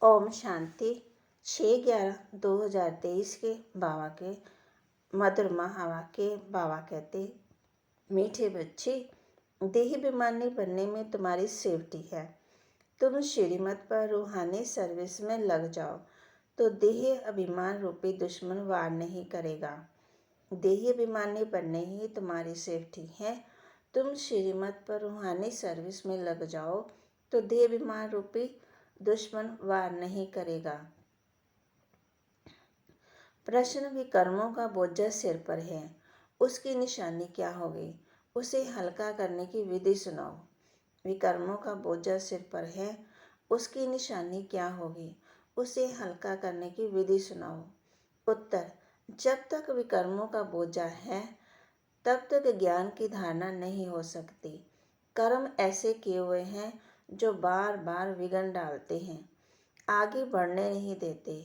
ओम शांति। 6/11/2023 के बाबा के मधुर महावाक्य। बाबा कहते, मीठे बच्चे, देही अभिमानी बनने में तुम्हारी सेफ्टी है। तुम श्रीमत पर रूहानी सर्विस में लग जाओ तो देही अभिमान रूपी दुश्मन वार नहीं करेगा। देही अभिमानी बनने ही तुम्हारी सेफ्टी है। तुम श्रीमत पर रूहानी सर्विस में लग जाओ तो देह अभिमान रूपी दुश्मन वार नहीं करेगा। प्रश्न, विकर्मों का बोझा सिर पर है, उसकी निशानी क्या होगी? उसे हल्का करने की विधि सुनाओ। विकर्मों का बोझा सिर पर है, उसकी निशानी क्या होगी? उसे हल्का करने की विधि सुनाओ। उत्तर, जब तक विकर्मों का बोझा है तब तक ज्ञान की धारणा नहीं हो सकती। कर्म ऐसे किए हुए हैं जो बार बार विघ्न डालते हैं, आगे बढ़ने नहीं देते।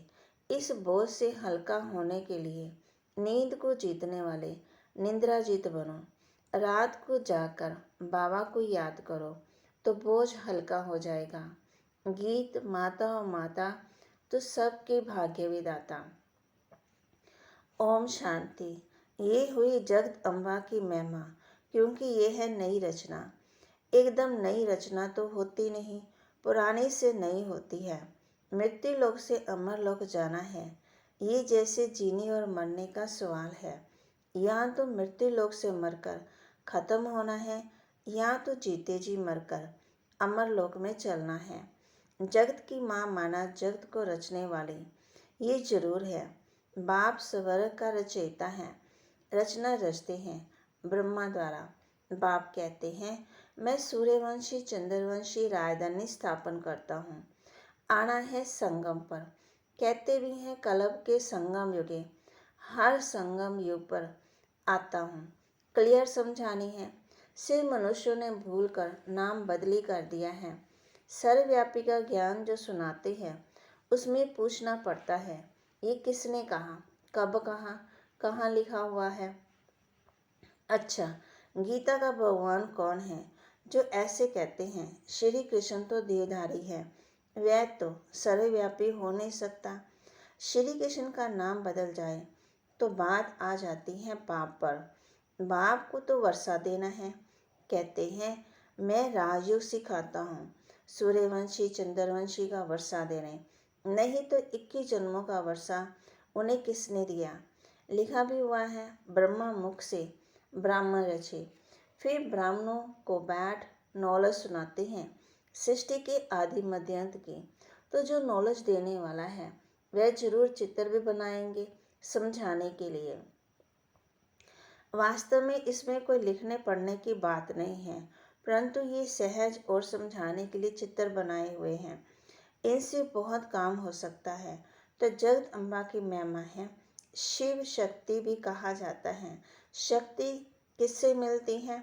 इस बोझ से हल्का होने के लिए नींद को जीतने वाले निद्राजीत बनो। रात को जाकर बाबा को याद करो तो बोझ हल्का हो जाएगा। गीत माता और माता तो सबके भाग्य विदाता। ओम शांति। ये हुई जगत अम्बा की महिमा, क्योंकि ये है नई रचना। एकदम नई रचना तो होती नहीं, पुरानी से नई होती है। मृत्यु लोक से अमर लोक जाना है, ये जैसे जीने और मरने का सवाल है। यहाँ तो मृत्यु लोक से मरकर खत्म होना है, यहाँ तो जीते जी मरकर अमर लोक में चलना है। जगत की माँ माना जगत को रचने वाली, ये जरूर है। बाप स्वर्ग का रचयिता है, रचना रचते हैं ब्रह्मा द्वारा। बाप कहते हैं, मैं सूर्यवंशी चंद्रवंशी राजधानी स्थापन करता हूँ। आना है संगम पर, कहते भी हैं कलब के संगम युगे। हर संगम युग पर आता हूँ। क्लियर समझानी है। सिर्फ मनुष्यों ने भूल कर नाम बदली कर दिया है। सर्वव्यापी का ज्ञान जो सुनाते हैं उसमें पूछना पड़ता है, ये किसने कहा, कब कहा, कहाँ लिखा हुआ है? अच्छा, गीता का भगवान कौन है जो ऐसे कहते हैं श्री कृष्ण तो देहधारी है, वह तो सर्वव्यापी हो नहीं सकता। श्री कृष्ण का नाम बदल जाए तो बात आ जाती है बाप पर। बाप को तो वर्षा देना है। कहते हैं, मैं राजयोग सिखाता हूँ, सूर्यवंशी चंद्रवंशी का वर्षा देने, नहीं तो 21 जन्मों का वर्षा उन्हें किसने दिया? लिखा भी हुआ है, ब्रह्मा मुख से ब्राह्मण रचे। फिर ब्राह्मणों को बैठ नॉलेज सुनाते हैं सृष्टि के आदि मध्य अंत की। तो जो नॉलेज देने वाला है वह जरूर चित्र भी बनाएंगे समझाने के लिए। वास्तव में इसमें कोई लिखने पढ़ने की बात नहीं है, परंतु ये सहज और समझाने के लिए चित्र बनाए हुए हैं। इनसे बहुत काम हो सकता है। तो जगत अम्बा की महिमा है। शिव शक्ति भी कहा जाता है। शक्ति किससे मिलती है?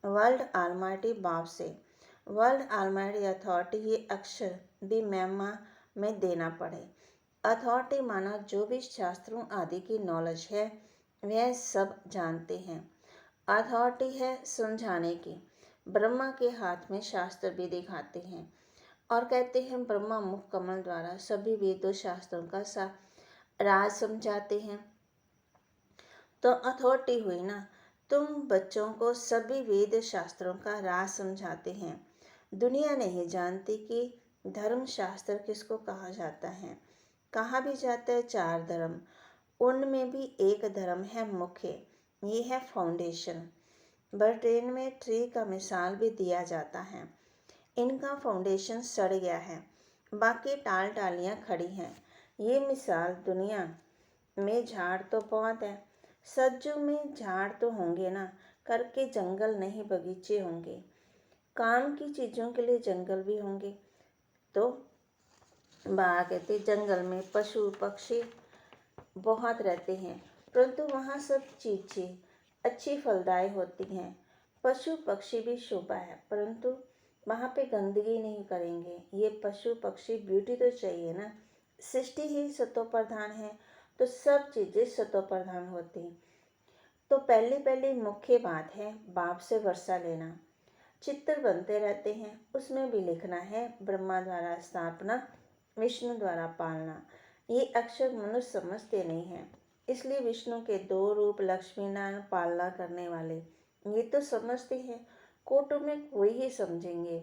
वर्ल्ड ऑलमाइटी बाप से। वर्ल्ड ऑलमाइटी अथॉरिटी ये अक्षर भी महिमा में देना पड़े। अथॉरिटी माना जो भी शास्त्रों आदि की नॉलेज है वह सब जानते हैं। अथॉरिटी है समझाने की। ब्रह्मा के हाथ में शास्त्र भी दिखाते हैं और कहते हैं ब्रह्मा मुख कमल द्वारा सभी वेदों शास्त्रों का राज समझाते हैं। तो अथॉरिटी हुई ना, तुम बच्चों को सभी वेद शास्त्रों का राज समझाते हैं। दुनिया नहीं जानती कि धर्म शास्त्र किसको कहा जाता है। कहा भी जाता है 4 धर्म, उनमें भी एक धर्म है मुख्य, ये है फाउंडेशन। ब्रिटेन में ट्री का मिसाल भी दिया जाता है। इनका फाउंडेशन सड़ गया है, बाकी टाल टालियाँ खड़ी हैं। ये मिसाल दुनिया में झाड़ तो बहुत है, सज्जू में झाड़ तो होंगे ना, करके जंगल नहीं बगीचे होंगे। काम की चीज़ों के लिए जंगल भी होंगे। तो बाबा कहते जंगल में पशु पक्षी बहुत रहते हैं, परंतु वहाँ सब चीज़ें अच्छी फलदायी होती हैं। पशु पक्षी भी शोभा है, परंतु वहाँ पे गंदगी नहीं करेंगे। ये पशु पक्षी ब्यूटी तो चाहिए ना। सृष्टि ही सतो प्रधान है, तो सब चीज़ें सतो प्रधान होती हैं। तो पहली मुख्य बात है बाप से वर्षा लेना। चित्र बनते रहते हैं, उसमें भी लिखना है ब्रह्मा द्वारा स्थापना विष्णु द्वारा पालना, ये अक्षर मनुष्य समझते नहीं हैं। इसलिए विष्णु के दो रूप लक्ष्मी नारायण पालना करने वाले ये तो समझते हैं, कोटों में कोई ही समझेंगे।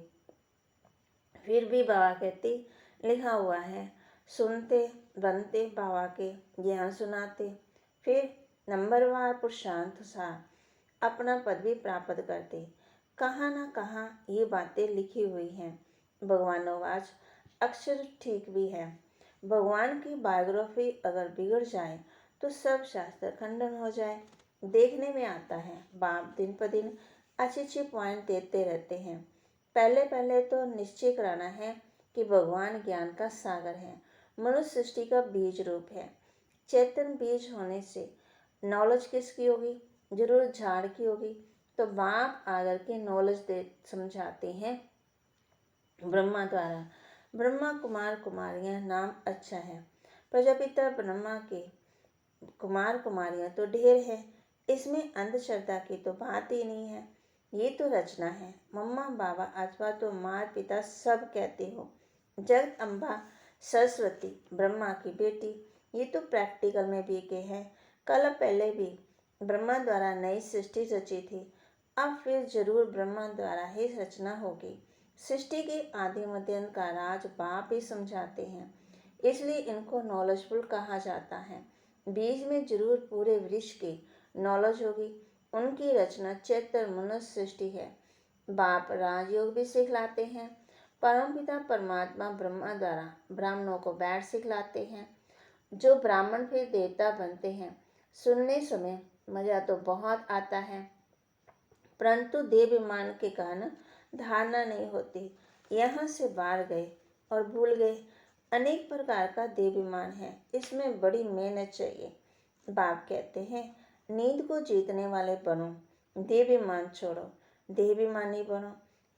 फिर भी बाबा कहते लिखा हुआ है, सुनते बनते बाबा के ज्ञान सुनाते, फिर नंबरवार पुरुषार्थ सा अपना पद भी प्राप्त करते। कहाँ ना कहाँ ये बातें लिखी हुई हैं। भगवानोवाच, अक्षर ठीक भी है। भगवान की बायोग्राफी अगर बिगड़ जाए तो सब शास्त्र खंडन हो जाए। देखने में आता है बाप दिन पर दिन अच्छे अच्छे पॉइंट देते रहते हैं। पहले पहले तो निश्चय कराना है कि भगवान ज्ञान का सागर है, मनुष्य सृष्टि का बीज रूप है। चैतन्य बीज होने से नॉलेज किसकी होगी? जरूर झाड़ की होगी। तो बाप आकर के नॉलेज दे समझाते हैं ब्रह्मा द्वारा। ब्रह्मा कुमार कुमारियां नाम अच्छा है। प्रजापिता ब्रह्मा के कुमार कुमारियां तो ढेर है, इसमें अंधश्रद्धा की तो बात ही नहीं है। ये तो रचना है। मम्मा बाबा अथवा तो माता पिता सब कहते हो। जगत अम्बा सरस्वती ब्रह्मा की बेटी, ये तो प्रैक्टिकल में भी के हैं। कल पहले भी ब्रह्मा द्वारा नई सृष्टि रची थी, अब फिर जरूर ब्रह्मा द्वारा ही रचना होगी। सृष्टि के आदि मध्य अंत का राज बाप ही समझाते हैं, इसलिए इनको नॉलेजफुल कहा जाता है। बीज में जरूर पूरे वृक्ष की नॉलेज होगी। उनकी रचना चैत्र मनुष्य सृष्टि है। बाप राजयोग भी सिखलाते हैं। परमपिता परमात्मा ब्रह्मा द्वारा ब्राह्मणों को बैठ सिखलाते हैं। जो ब्राह्मण फिर देवता बनते हैं, सुनने समय मजा तो बहुत आता है, परंतु देवाभिमान के कारण धारणा नहीं होती। यहाँ से बाहर गए और भूल गए। अनेक प्रकार का देवाभिमान है, इसमें बड़ी मेहनत चाहिए। बाप कहते हैं नींद को जीतने वाले बनो, देवाभिमान छोड़ो, देवाभिमानी बनो।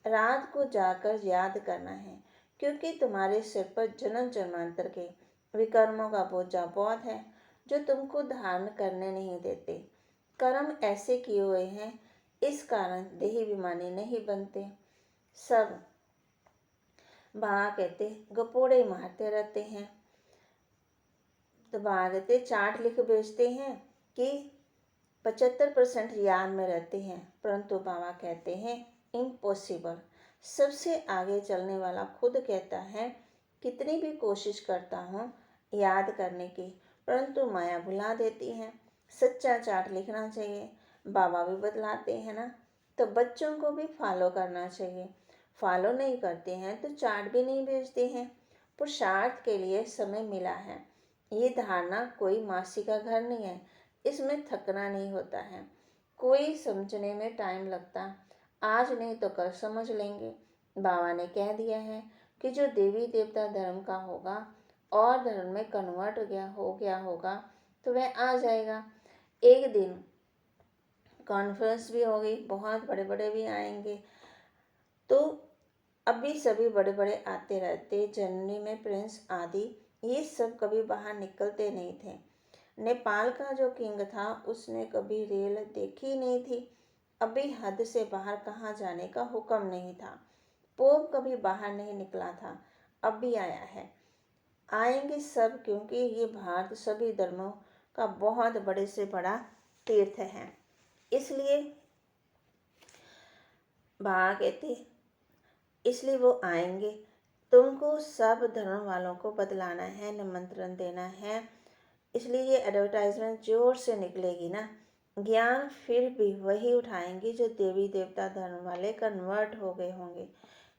रात को जाकर याद करना है, क्योंकि तुम्हारे सिर पर जन्म जन्मांतर के विकर्मों का बोझा बहुत है, जो तुमको धारण करने नहीं देते। कर्म ऐसे किए हुए हैं, इस कारण देहाभिमानी नहीं बनते। सब बाबा कहते गपोड़े मारते रहते हैं। तो बाबा कहते चार्ट लिख भेजते हैं कि 75% याद में रहते हैं, परंतु बाबा कहते हैं इम्पॉसिबल। सबसे आगे चलने वाला खुद कहता है कितनी भी कोशिश करता हूँ याद करने की, परंतु माया भुला देती है। सच्चा चार्ट लिखना चाहिए। बाबा भी बतलाते हैं ना, तो बच्चों को भी फॉलो करना चाहिए। फॉलो नहीं करते हैं तो चार्ट भी नहीं भेजते हैं। पुरुषार्थ के लिए समय मिला है। ये धारणा कोई मासी का घर नहीं है, इसमें थकना नहीं होता है, कोई समझने में टाइम लगता, आज नहीं तो कल समझ लेंगे। बाबा ने कह दिया है कि जो देवी देवता धर्म का होगा और धर्म में कन्वर्ट हो गया होगा तो वह आ जाएगा। एक दिन कॉन्फ्रेंस भी होगी, बहुत बड़े बड़े भी आएंगे। तो अभी सभी बड़े बड़े आते रहते, जनवरी में प्रिंस आदि, ये सब कभी बाहर निकलते नहीं थे। नेपाल का जो किंग था उसने कभी रेल देखी नहीं थी। अभी हद से बाहर कहाँ जाने का हुक्म नहीं था। पोप कभी बाहर नहीं निकला था, अब भी आया है। आएंगे सब, क्योंकि ये भारत सभी धर्मों का बहुत बड़े से बड़ा तीर्थ है। इसलिए बाबा कहते इसलिए वो आएंगे। तुमको सब धर्म वालों को बतलाना है, निमंत्रण देना है। इसलिए ये एडवर्टाइजमेंट जोर से निकलेगी ना। ज्ञान फिर भी वही उठाएंगे जो देवी देवता धर्म वाले कन्वर्ट हो गए होंगे।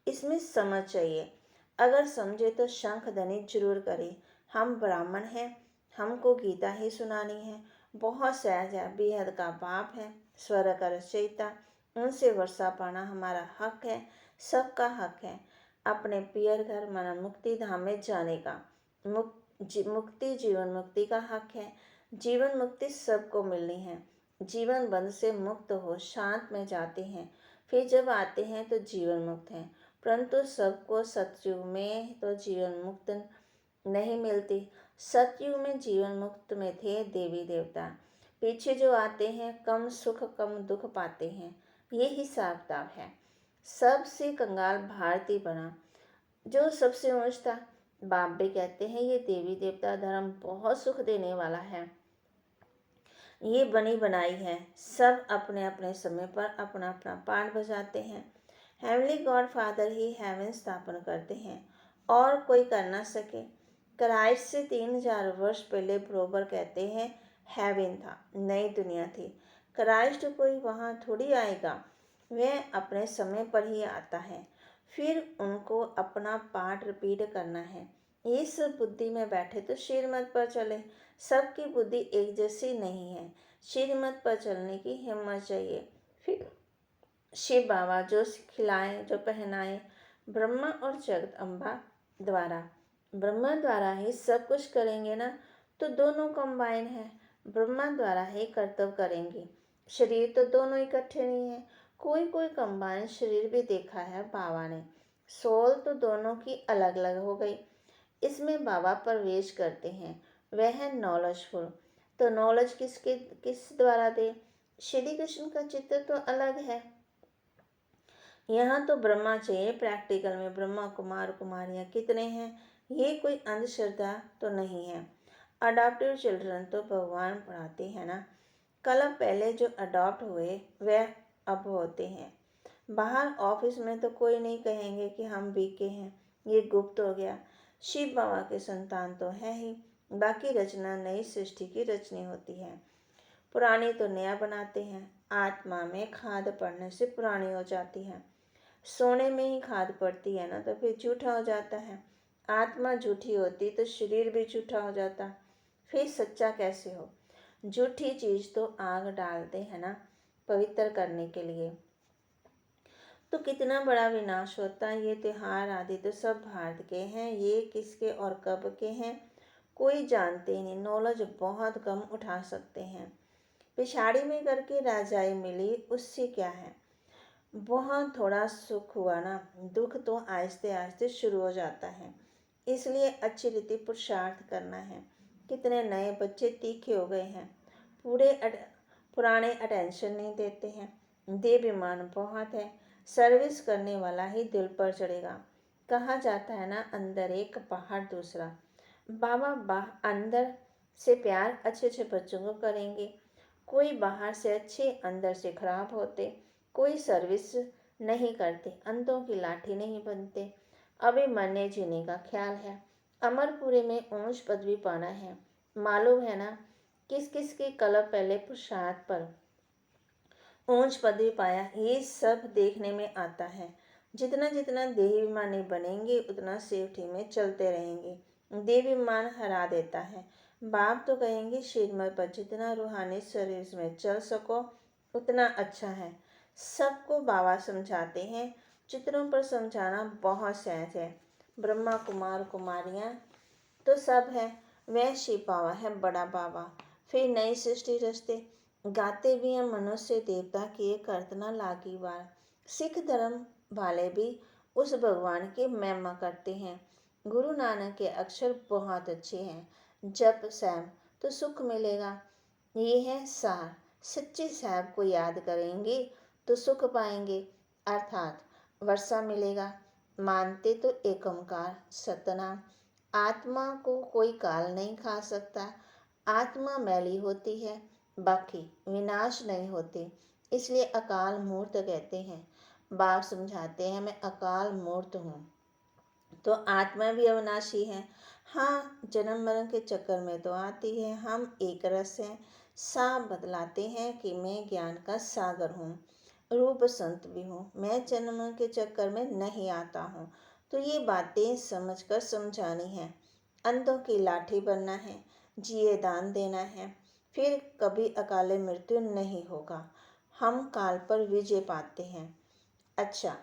इसमें समझ चाहिए। अगर समझे तो शंख ध्वनि जरूर करें। हम ब्राह्मण हैं, हमको गीता ही सुनानी है। बहुत सहज है, बेहद का बाप है, स्वर्ग का रचयिता, उनसे वर्षा पाना हमारा हक है, सबका हक है। अपने पियर घर माना मुक्ति धाम में जाने का मुक्ति जीवन मुक्ति का हक है। जीवन मुक्ति सबको मिलनी है। जीवन बंध से मुक्त हो शांत में जाते हैं, फिर जब आते हैं तो जीवन मुक्त हैं, परंतु सबको सतयुग में तो जीवन मुक्त नहीं मिलती। सतयुग में जीवन मुक्त में थे देवी देवता, पीछे जो आते हैं कम सुख कम दुख पाते हैं। ये हिसाब किताब है। सबसे कंगाल भारती बना, जो सबसे ऊंच था बाप भी कहते हैं ये देवी देवता धर्म बहुत सुख देने वाला है, ये बनी बनाई है। सब अपने अपने समय पर अपना अपना पाठ बजाते हैं। हेवनली गॉड फादर ही हेवन स्थापन करते हैं और कोई कर ना सके। क्राइस्ट से 3000 वर्ष पहले बरोबर कहते हैं हेवन था, नई दुनिया थी। क्राइस्ट कोई वहाँ थोड़ी आएगा, वह अपने समय पर ही आता है। फिर उनको अपना पाठ रिपीट करना है। इस बुद्धि में बैठे तो श्रीमत पर चले। सबकी बुद्धि एक जैसी नहीं है, श्रीमत पर चलने की हिम्मत चाहिए। फिर शिव बाबा जो खिलाए जो पहनाए, ब्रह्मा और जगदम्बा द्वारा, ब्रह्मा द्वारा ही सब कुछ करेंगे ना, तो दोनों कंबाइन है। ब्रह्मा द्वारा ही कर्तव्य करेंगे। शरीर तो दोनों इकट्ठे नहीं है, कोई कोई कंबाइन शरीर भी देखा है बाबा ने। सोल तो दोनों की अलग अलग हो गई। इसमें बाबा प्रवेश करते हैं, वह है नॉलेजफुल। तो नॉलेज किस द्वारा दे? श्री कृष्ण का चित्र तो अलग है। यहाँ तो ब्रह्मा चाहिए। प्रैक्टिकल में ब्रह्मा कुमार कुमारियाँ कितने हैं, ये कोई अंधश्रद्धा तो नहीं है। अडॉप्टिव चिल्ड्रन तो भगवान पढ़ाते हैं ना। कल पहले जो अडॉप्ट हुए वह अब होते हैं। बाहर ऑफिस में तो कोई नहीं कहेंगे कि हम बीके हैं, ये गुप्त हो गया। शिव बाबा के संतान तो है ही, बाकी रचना नई सृष्टि की रचनी होती है। पुरानी तो नया बनाते हैं। आत्मा में खाद पड़ने से पुरानी हो जाती है। सोने में ही खाद पड़ती है ना, तो फिर झूठा हो जाता है। आत्मा झूठी होती तो शरीर भी झूठा हो जाता, फिर सच्चा कैसे हो? झूठी चीज तो आग डालते हैं ना पवित्र करने के लिए। तो कितना बड़ा विनाश होता है। ये त्योहार आदि तो सब भारत के हैं, ये किसके और कब के हैं कोई जानते ही नहीं। नॉलेज बहुत कम उठा सकते हैं। पिछाड़ी में करके राजाई मिली, उससे क्या है? बहुत थोड़ा सुख हुआ ना, दुख तो आहिस्ते आहिस्ते शुरू हो जाता है। इसलिए अच्छी रीति पुरुषार्थ करना है। कितने नए बच्चे तीखे हो गए हैं, पुराने अटेंशन नहीं देते हैं। देवाभिमान बहुत है, सर्विस करने वाला ही दिल पर चढ़ेगा। कहा जाता है ना, अंदर एक बाहर दूसरा। बाबा अंदर से प्यार अच्छे अच्छे बच्चों को करेंगे। कोई बाहर से अच्छे अंदर से खराब होते। कोई सर्विस नहीं करते, अंधों की लाठी नहीं बनते। अभी मरने जीने का ख्याल है। अमरपुरे में ऊंच पदवी पाना है। मालूम है ना किस किस की कलम पहले पुरुषार्थ पर ऊंच पदवी पाया, ये सब देखने में आता है। जितना जितना देहाभिमानी बनेंगे उतना सेफ्टी में चलते रहेंगे। देहाभिमान हरा देता है। बाप तो कहेंगे श्रीमत पर जितना रूहानी शरीर में चल सको उतना अच्छा है। सबको बाबा समझाते हैं। चित्रों पर समझाना बहुत सहज है। ब्रह्मा कुमार कुमारियाँ तो सब है, वह शिव बाबा है बड़ा बाबा। फिर नई सृष्टि रचते, गाते भी हैं मनुष्य देवता किए करतना लागी बार। सिख धर्म वाले भी उस भगवान की महिमा करते हैं। गुरु नानक के अक्षर बहुत अच्छे हैं। जप सैम तो सुख मिलेगा, ये है सार। सच्चे साहब को याद करेंगे तो सुख पाएंगे, अर्थात वर्षा मिलेगा। मानते तो एक ओंकार सतनाम। आत्मा को कोई काल नहीं खा सकता। आत्मा मैली होती है, बाकी विनाश नहीं होते, इसलिए अकाल मूर्त कहते हैं। बाप समझाते हैं मैं अकाल मूर्त हूँ। तो आत्मा भी अविनाशी है। हाँ, जन्म मरण के चक्कर में तो आती है। हम एक रस हैं। साफ बतलाते हैं कि मैं ज्ञान का सागर हूँ, रूप संत भी हूँ। मैं जन्म के चक्कर में नहीं आता हूँ। तो ये बातें समझकर समझानी है। अंधों की लाठी बनना है, जिए दान देना है, फिर कभी अकाले मृत्यु नहीं होगा। हम काल पर विजय पाते हैं। अच्छा,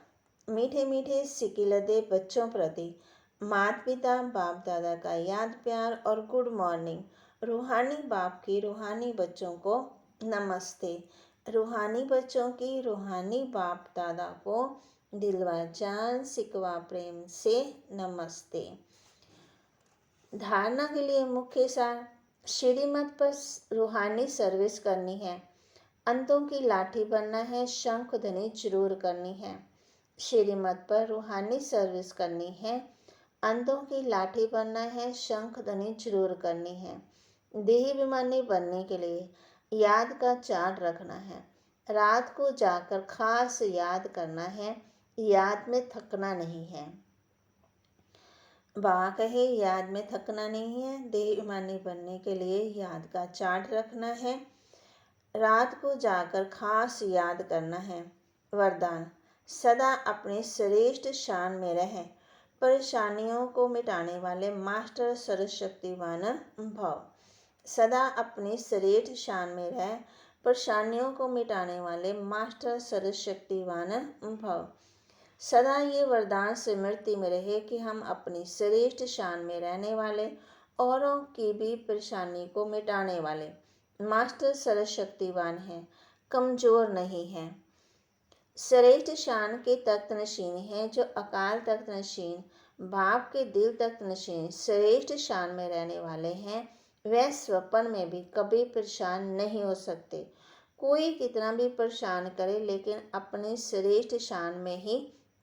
मीठे मीठे सिकिलदे बच्चों प्रति माता पिता बाप दादा का याद प्यार और गुड मॉर्निंग। रूहानी बाप की रूहानी बच्चों को नमस्ते। रूहानी बच्चों की रूहानी बाप दादा को दिलवा जान सिकवा प्रेम से नमस्ते। धारणा के लिए मुख्य सार, श्रीमत पर रूहानी सर्विस करनी है। अंतों की लाठी बनना है, शंख ध्वनि जरूर करनी है। श्रीमत पर रूहानी सर्विस करनी है, अंधों की लाठी बनना है, शंख ध्वनि जरूर करनी है। देही अभिमानी बनने के लिए याद का चार्ट रखना है। रात को जाकर खास याद करना है, याद में थकना नहीं है। बाबा कहे याद में थकना नहीं है। देही अभिमानी बनने के लिए याद का चार्ट रखना है, रात को जाकर खास याद करना है। वरदान, सदा अपने श्रेष्ठ शान में रहे, परेशानियों को मिटाने वाले मास्टर सर्वशक्तिवान भव। सदा अपनी श्रेष्ठ शान में रहे, परेशानियों को मिटाने वाले मास्टर सर्वशक्तिवान भव। सदा ये वरदान स्मृति में रहे कि हम अपनी श्रेष्ठ शान में रहने वाले, औरों की भी परेशानी को मिटाने वाले मास्टर सर्वशक्तिवान हैं, कमजोर नहीं हैं। श्रेष्ठ शान के तख्त नशीन हैं, जो अकाल तख्त नशीन, बाप के दिल तख्त नशीन श्रेष्ठ शान में रहने वाले हैं। वह स्वप्न में भी कभी परेशान नहीं हो सकते। कोई कितना भी परेशान करे, लेकिन अपने श्रेष्ठ शान में ही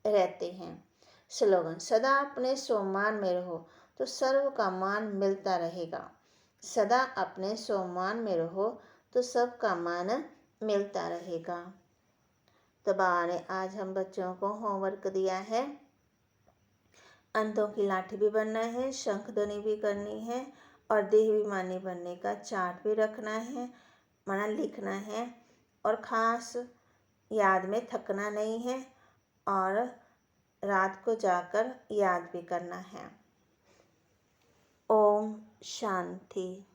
रहते हैं। स्लोगन, सदा अपने स्वमान में रहो तो सर्व का मान मिलता रहेगा। सदा अपने स्वमान में रहो तो सब का मान मिलता रहेगा। तो बाबा ने आज हम बच्चों को होमवर्क दिया है, अंधों की लाठी भी बनना है, शंख ध्वनि भी करनी है, और देह अभिमानी बनने का चार्ट भी रखना है, माना लिखना है, और ख़ास याद में थकना नहीं है, और रात को जाकर याद भी करना है। ओम शांति।